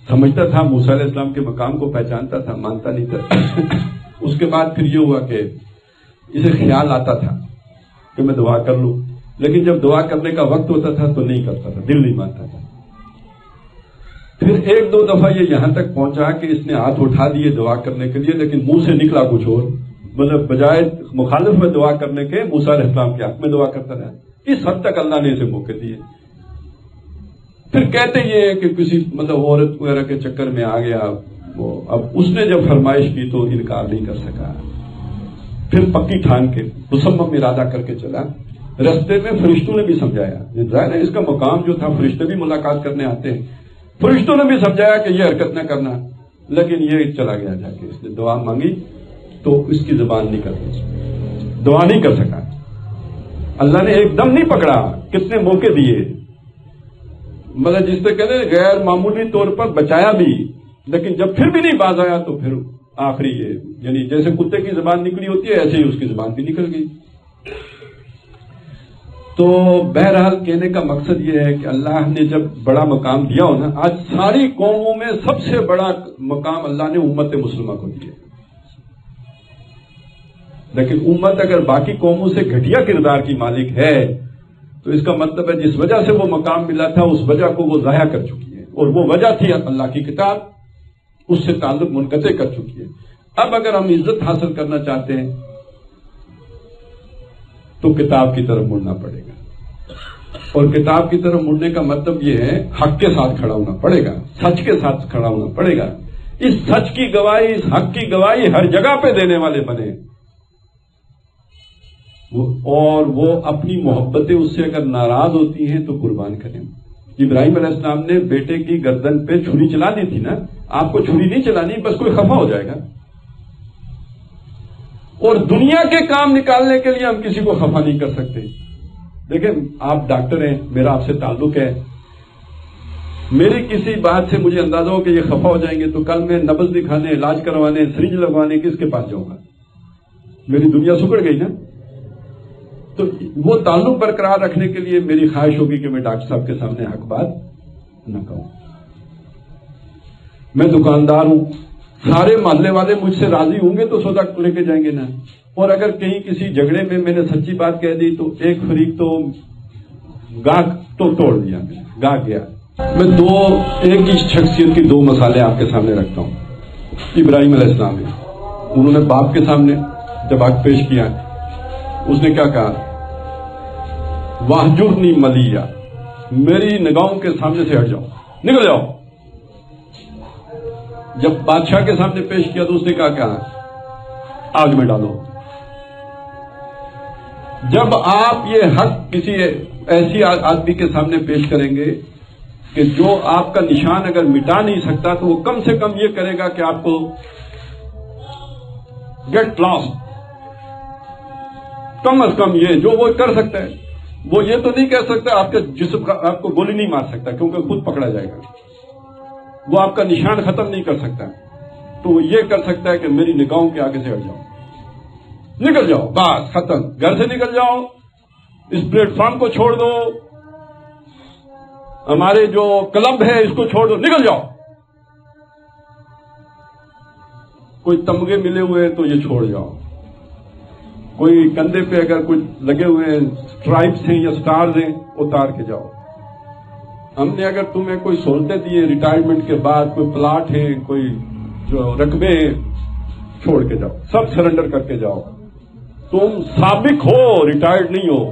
سمجھتا تھا موسیٰ علیہ السلام کے مقام کو پہچانتا تھا، مانتا نہیں تھا۔ اس کے بعد پھر یہ ہوا کہ اسے خیال آتا تھا کہ میں دعا کر لوں، لیکن جب دعا کرنے کا وقت ہوتا تھا تو نہیں کرتا تھا، دل نہیں مانتا تھا۔ پھر 1-2 دفعہ یہ یہاں تک پہنچا کہ اس نے ہاتھ اٹھا دیے دعا کرنے کے لیے، لیکن منہ سے نکلا کچھ اور، مطلب بجائے مخالف میں دعا کرنے کے موسیٰ علیہ السلام کے حق میں دعا کرتا رہا۔ اس حد تک اللہ نے اسے موقع دیے۔ پھر کہتے یہ کہ کسی مطلب عورت وغیرہ کے چکر میں آ گیا وہ، اب اس نے جب فرمائش کی تو انکار نہیں کر سکا، پھر پکی ٹھان کے مصمم ارادہ کر کے چلا۔ رستے میں فرشتوں نے بھی سمجھایا، ظاہر ہے اس کا مقام جو تھا، فرشتے بھی ملاقات کرنے آتے ہیں، فرشتوں نے بھی سمجھایا کہ یہ حرکت نہ کرنا، لیکن یہ چلا گیا جا کے اس نے دعا مانگی تو اس کی زبان نہیں کرتی، دعا نہیں کر سکا۔ اللہ نے ایک دم نہیں پکڑا، کتنے موقع دیے، مطلب جس سے کہتے ہیں غیر معمولی طور پر بچایا بھی، لیکن جب پھر بھی نہیں باز آیا تو پھر آخری یہ یعنی جیسے کتے کی زبان نکلی ہوتی ہے ایسے ہی اس کی زبان بھی نکل گئی۔ تو بہرحال کہنے کا مقصد یہ ہے کہ اللہ نے جب بڑا مقام دیا ہو نا، آج ساری قوموں میں سب سے بڑا مقام اللہ نے امت مسلمہ کو دیا، لیکن امت اگر باقی قوموں سے گھٹیا کردار کی مالک ہے تو اس کا مطلب ہے جس وجہ سے وہ مقام ملا تھا اس وجہ کو وہ ضائع کر چکی ہے، اور وہ وجہ تھی اللہ کی کتاب، اس سے تعلق منقطع کر چکی ہے۔ اب اگر ہم عزت حاصل کرنا چاہتے ہیں تو کتاب کی طرف مڑنا پڑے گا، اور کتاب کی طرف مڑنے کا مطلب یہ ہے حق کے ساتھ کھڑا ہونا پڑے گا، سچ کے ساتھ کھڑا ہونا پڑے گا، اس سچ کی گواہی، اس حق کی گواہی ہر جگہ پہ دینے والے بنے، اور وہ اپنی محبتیں اس سے اگر ناراض ہوتی ہیں تو قربان کریں۔ ابراہیم علیہ السلام نے بیٹے کی گردن پہ چھری چلا دی تھی نا، آپ کو چھری نہیں چلانی، بس کوئی خفا ہو جائے گا، اور دنیا کے کام نکالنے کے لیے ہم کسی کو خفا نہیں کر سکتے۔ دیکھیں آپ ڈاکٹر ہیں، میرا آپ سے تعلق ہے، میری کسی بات سے مجھے اندازہ ہو کہ یہ خفا ہو جائیں گے تو کل میں نبض دکھانے، علاج کروانے، سرنج لگوانے کس کے پاس جاؤں گا؟ میری دنیا سکڑ گئی نا۔ تو وہ تعلق برقرار رکھنے کے لیے میری خواہش ہوگی کہ میں ڈاکٹر صاحب کے سامنے حق بات نہ کہوں۔ میں دکاندار ہوں، سارے محلے والے مجھ سے راضی ہوں گے تو سودا لے کے جائیں گے نا، اور اگر کہیں کسی جھگڑے میں میں نے سچی بات کہہ دی تو ایک فریق تو گاہک تو توڑ دیا، گاہک گیا۔ میں ایک ہی شخصیت کی 2 مثالیں آپ کے سامنے رکھتا ہوں۔ ابراہیم علیہ السلام نے، انہوں نے باپ کے سامنے جب حق پیش کیا، اس نے کیا کہا؟ واہجرنی ملیہ، میری نگاہوں کے سامنے سے ہٹ جاؤ، نکل جاؤ۔ جب بادشاہ کے سامنے پیش کیا تو اس نے کہا آگ میں ڈالو۔ جب آپ یہ حق کسی ایسی آدمی کے سامنے پیش کریں گے کہ جو آپ کا نشان اگر مٹا نہیں سکتا تو وہ کم سے کم یہ کرے گا کہ آپ کو گیٹ لاسٹ، کم از کم یہ جو وہ کر سکتا ہے، وہ یہ تو نہیں کہہ سکتا آپ کے جسم کا آپ کو گولی نہیں مار سکتا کیونکہ خود پکڑا جائے گا، وہ آپ کا نشان ختم نہیں کر سکتا، تو وہ یہ کر سکتا ہے کہ میری نگاہوں کے آگے سے ہٹ جاؤ، نکل جاؤ، بس ختم، گھر سے نکل جاؤ، اس پلیٹ فارم کو چھوڑ دو، ہمارے جو کلب ہے اس کو چھوڑ دو، نکل جاؤ۔ کوئی تمغے ملے ہوئے تو یہ چھوڑ جاؤ، کوئی کندھے پہ اگر کچھ لگے ہوئے اسٹرائپس ہیں یا سٹارز ہیں اتار کے جاؤ۔ ہم نے اگر تمہیں کوئی سہولتیں دی ہیں ریٹائرمنٹ کے بعد، کوئی پلاٹ ہے، کوئی جو رقبے ہیں، چھوڑ کے جاؤ، سب سرنڈر کر کے جاؤ، تم سابق ہو، ریٹائرڈ نہیں ہو۔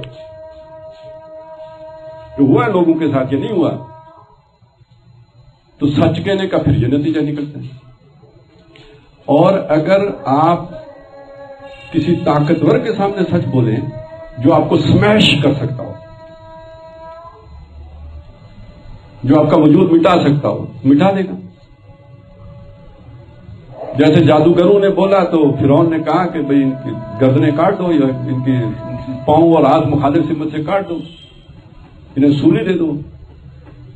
جو ہوا ہے لوگوں کے ساتھ یہ نہیں ہوا، تو سچ کہنے کا پھر یہ نتیجہ نکلتا ہے۔ اور اگر آپ کسی طاقتور کے سامنے سچ بولیں جو آپ کو سمیش کر سکتا ہو، جو آپ کا وجود مٹا سکتا ہو، مٹا دے گا۔ جیسے جادوگروں نے بولا تو فرعون نے کہا کہ بھئی ان کی گردنیں کاٹ دو، یا ان کی پاؤں اور ہاتھ مخالف سمت سے کاٹ دو، انہیں سولی دے دو۔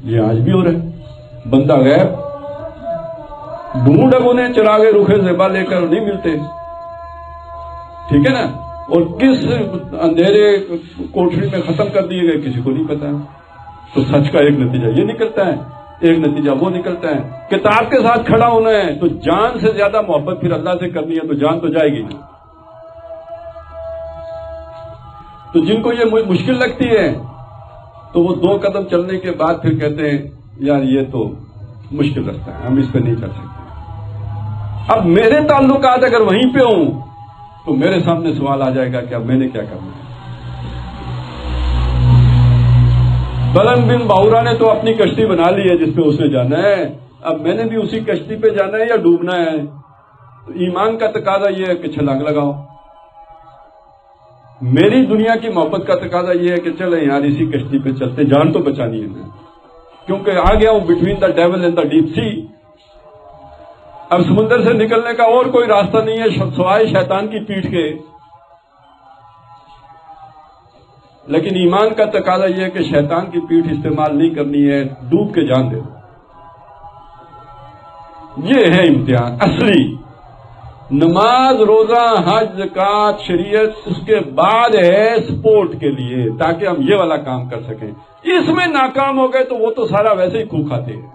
یہ آج بھی ہو رہا ہے، بندہ غیب ڈھونڈ اب انہیں چراغے رخے زیبا لے کر نہیں ملتے، ٹھیک ہے نا، اور کس اندھیرے کوٹری میں ختم کر دیے گئے کسی کو نہیں پتا ہے۔ تو سچ کا ایک نتیجہ یہ نکلتا ہے، ایک نتیجہ وہ نکلتا ہے۔ کتاب کے ساتھ کھڑا ہونا ہے تو جان سے زیادہ محبت پھر اللہ سے کرنی ہے، تو جان تو جائے گی نہیں۔ تو جن کو یہ مشکل لگتی ہے تو وہ 2 قدم چلنے کے بعد پھر کہتے ہیں یار یہ تو مشکل رستہ ہے، ہم اس پہ نہیں چل سکتے۔ اب میرے تعلقات اگر وہیں پہ ہوں تو میرے سامنے سوال آ جائے گا کہ اب میں نے کیا کرنا ہے۔ بلند بن باورا نے تو اپنی کشتی بنا لی ہے جس پہ اس نے جانا ہے، اب میں نے بھی اسی کشتی پہ جانا ہے یا ڈوبنا ہے؟ تو ایمان کا تقاضا یہ ہے کہ چھلانگ لگاؤ۔ میری دنیا کی محبت کا تقاضا یہ ہے کہ چلیں یار اسی کشتی پہ چلتے، جان تو بچانی ہے میں، کیونکہ آ گیا ہوں between the dual and the deep sea. اب سمندر سے نکلنے کا اور کوئی راستہ نہیں ہے سوائے شیطان کی پیٹھ کے۔ لیکن ایمان کا تقاضا یہ ہے کہ شیطان کی پیٹھ استعمال نہیں کرنی ہے، ڈوب کے جان دے دو۔ یہ ہے امتحان اصلی۔ نماز، روزہ، حج، زکوٰۃ، شریعت اس کے بعد ہے سپورٹ کے لیے، تاکہ ہم یہ والا کام کر سکیں۔ اس میں ناکام ہو گئے تو وہ تو سارا ویسے ہی کھو کھاتے ہیں۔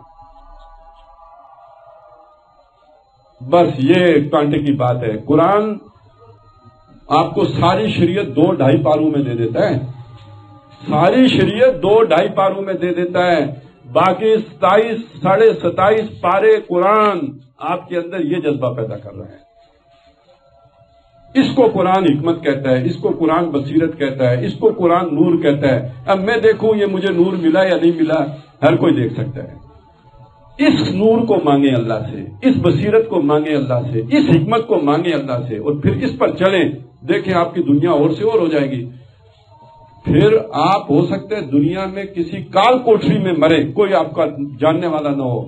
بس یہ کانٹے کی بات ہے۔ قرآن آپ کو ساری شریعت 2-2.5 پاروں میں دے دیتا ہے، ساری شریعت 2-2.5 پاروں میں دے دیتا ہے، باقی 27 ساڑھے 27 پارے قرآن آپ کے اندر یہ جذبہ پیدا کر رہا ہے۔ اس کو قرآن حکمت کہتا ہے، اس کو قرآن بصیرت کہتا ہے، اس کو قرآن نور کہتا ہے۔ اب میں دیکھوں یہ مجھے نور ملا یا نہیں ملا، ہر کوئی دیکھ سکتا ہے۔ اس نور کو مانگیں اللہ سے، اس بصیرت کو مانگیں اللہ سے، اس حکمت کو مانگیں اللہ سے، اور پھر اس پر چلیں، دیکھیں آپ کی دنیا اور سے اور ہو جائے گی۔ پھر آپ ہو سکتے ہیں دنیا میں کسی کال کوٹری میں مرے، کوئی آپ کا جاننے والا نہ ہو،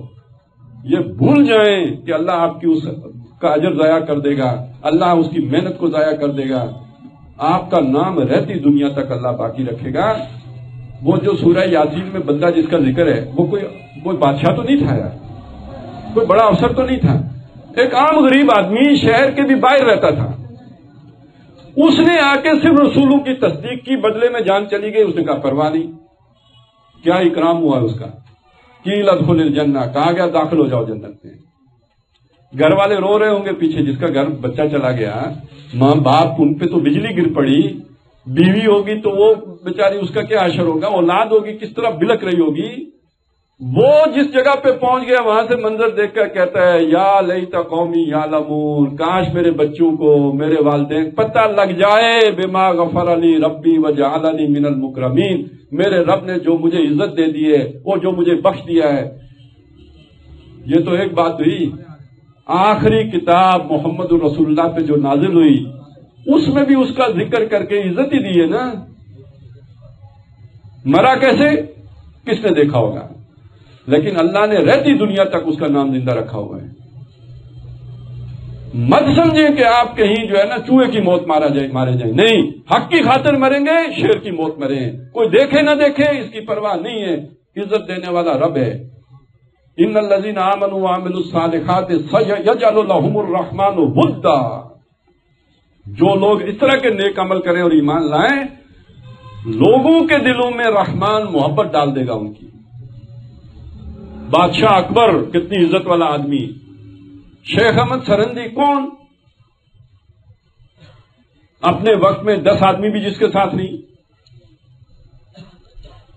یہ بھول جائیں کہ اللہ آپ کی اس کا اجر ضائع کر دے گا، اللہ اس کی محنت کو ضائع کر دے گا، آپ کا نام رہتی دنیا تک اللہ باقی رکھے گا۔ وہ جو سورہ یاسین میں بندہ جس کا ذکر ہے وہ کوئی بادشاہ تو نہیں تھا یار، کوئی بڑا افسر تو نہیں تھا، ایک عام غریب آدمی شہر کے بھی باہر رہتا تھا۔ اس نے آ کے صرف رسولوں کی تصدیق کی، بدلے میں جان چلی گئی، اس نے کہا پرواہ نہیں۔ کیا اکرام ہوا اس کا، قیل ادخل الجنہ، کہا گیا داخل ہو جاؤ جنت میں۔ گھر والے رو رہے ہوں گے پیچھے، جس کا گھر بچہ چلا گیا، ماں باپ ان پہ تو بجلی گر پڑی، بیوی ہوگی تو وہ بیچاری اس کا کیا حشر ہوگا، اولاد ہوگی کس طرح بلک رہی ہوگی۔ وہ جس جگہ پہ پہنچ گیا وہاں سے منظر دیکھ کر کہتا ہے یا لیت قومی یعلمون، کاش میرے بچوں کو، میرے والدین پتہ لگ جائے، بما غفر لی ربی وجعلنی من المکرمین، میرے رب نے جو مجھے عزت دے دی ہے، وہ جو مجھے بخش دیا ہے۔ یہ تو ایک بات ہوئی۔ آخری کتاب محمد رسول اللہ پہ جو نازل ہوئی اس میں بھی اس کا ذکر کر کے عزت ہی دی ہے نا۔ مرا کیسے کس نے دیکھا ہوگا، لیکن اللہ نے رہتی دنیا تک اس کا نام زندہ رکھا ہوا ہے۔ مت سمجھیں کہ آپ کہیں جو ہے نا چوہے کی موت مارے جائیں، نہیں، حق کی خاطر مریں گے، شیر کی موت مریں، کوئی دیکھے نہ دیکھے اس کی پرواہ نہیں ہے، عزت دینے والا رب ہے۔ ان الذین آمنوا وعملوا الصالحات سیجعل لهم الرحمن ودا، جو لوگ اس طرح کے نیک عمل کریں اور ایمان لائیں، لوگوں کے دلوں میں رحمان محبت ڈال دے گا ان کی۔ بادشاہ اکبر کتنی عزت والا آدمی، شیخ احمد سرندی کون، اپنے وقت میں 10 آدمی بھی جس کے ساتھ نہیں۔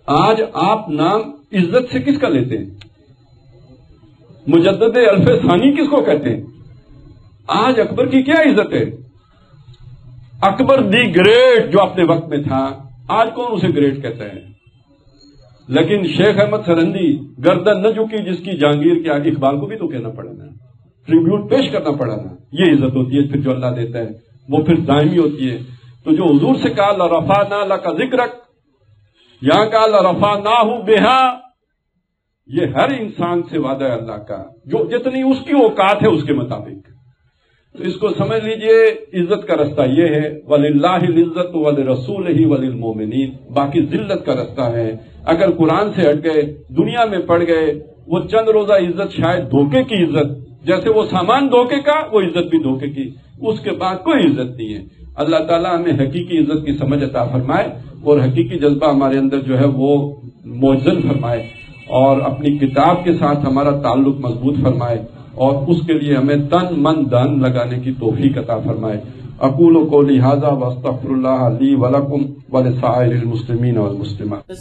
آج آپ نام عزت سے کس کا لیتے ہیں؟ مجدد الف ثانی کس کو کہتے ہیں؟ آج اکبر کی کیا عزت ہے؟ اکبر دی گریٹ جو اپنے وقت میں تھا، آج کون اسے گریٹ کہتا ہے؟ لیکن شیخ احمد سرندی گردن نہ جھکی جس کی جہانگیر کیا، اقبال کو بھی تو کہنا پڑا نا، ٹریبیوٹ پیش کرنا پڑا نا۔ یہ عزت ہوتی ہے پھر جو اللہ دیتا ہے۔ وہ پھر دائمی ہوتی ہے. تو جو حضور سے کہا لرفعنا لک ذکرک، یہاں کہا لرفعناہ بہا، یہ ہر انسان سے وعدہ ہے اللہ کا، جو جتنی اس کی اوقات ہے اس کے مطابق. تو اس کو سمجھ لیجئے عزت کا رستہ یہ ہے، وَلِلَّهِ الْعِزَّةُ وَلِرَسُولِهِ وَلِلْمُؤْمِنِينَ. باقی ذلت کا رستہ ہے. اگر قرآن سے ہٹ گئے، دنیا میں پڑ گئے، وہ چند روزہ عزت شاید دھوکے کی عزت، جیسے وہ سامان دھوکے کا، وہ عزت بھی دھوکے کی، اس کے بعد کوئی عزت نہیں ہے. اللہ تعالیٰ ہمیں حقیقی عزت کی سمجھ عطا فرمائے اور حقیقی جذبہ ہمارے اندر جو ہے وہ موجزن فرمائے، اور اپنی کتاب کے ساتھ ہمارا تعلق مضبوط فرمائے، اور اس کے لیے ہمیں تن من دھن لگانے کی توفیق عطا فرمائے. اقول قولی ھذا واستغفر اللہ لی ولکم ولسائر المسلمین والمسلمات.